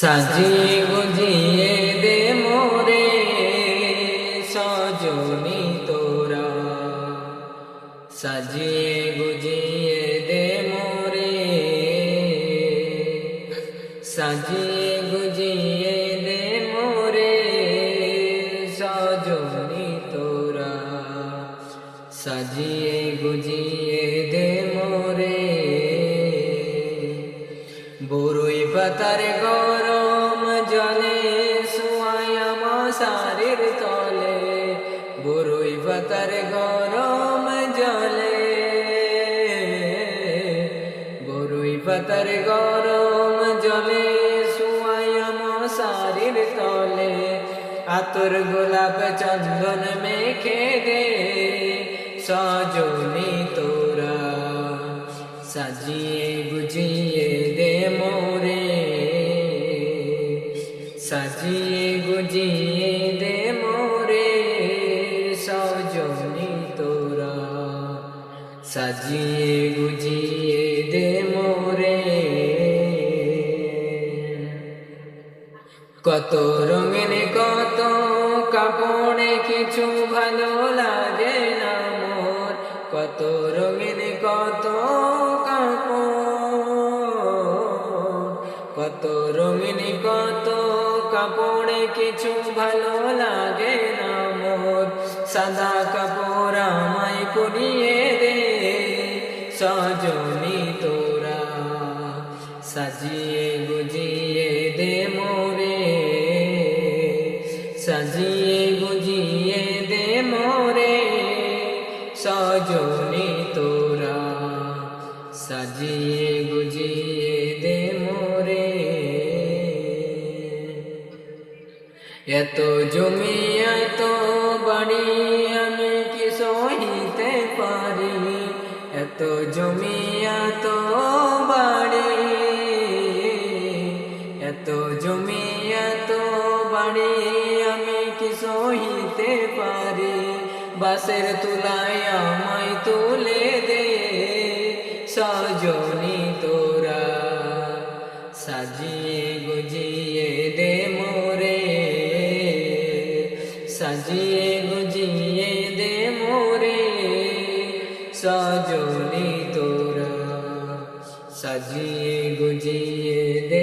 সাজিয়ে গুজিয়ে দে মোরে সজনী তোরা, সাজিয়ে গুজিয়ে দে মোরে, সাজিয়ে গুজিয়ে দে মোরে সজনী তোরা, সাজিয়ে গুজিয়ে দে মোরে। বরই পাতার গরম জলে শুয়ায়া মশারির তলে, বরই পাতার গরম জলে, বরই পাতার গরম জলে শুয়ায়া মশারির তলে, আতর গোলাপ চন্দন মেখে দে সজনী তোরা, সাজিয়ে গুজিয়ে দে মোরে, সাজিয়ে গুজিয়ে দে মোরে সজনী তোরা, সাজিয়ে গুজিয়ে দে মোরে। কত রঙিন কত কাপড়ে কিছু ভালো লাগে না মোর, কত রঙিন কত কত রঙিন কত কাপড়ে কিছু ভালো লাগে না মোর, সাদা কাপড় আমায় পরিয়ে দে সজনী তোরা, সাজিয়ে গুজিয়ে দে মোরে, সাজিয়ে গুজিয়ে দে মোরে সজনী তোরা, সাজিয়ে গুজিয়ে দে মোরে। এত জমি এত বাড়ি আমি কি সহিতে পারি, এত জমি এত বাড়ি, এত জমি এত বাড়ি আমি কি সহিতে পারি, বাঁশের তুলায় আমায় তুলে দে সজনী তোরা, সাজিয়ে গুজিয়ে দে মোরে, সাজিয়ে গুজিয়ে দে মোরে সজনী তোরা, সাজিয়ে গুজিয়ে দে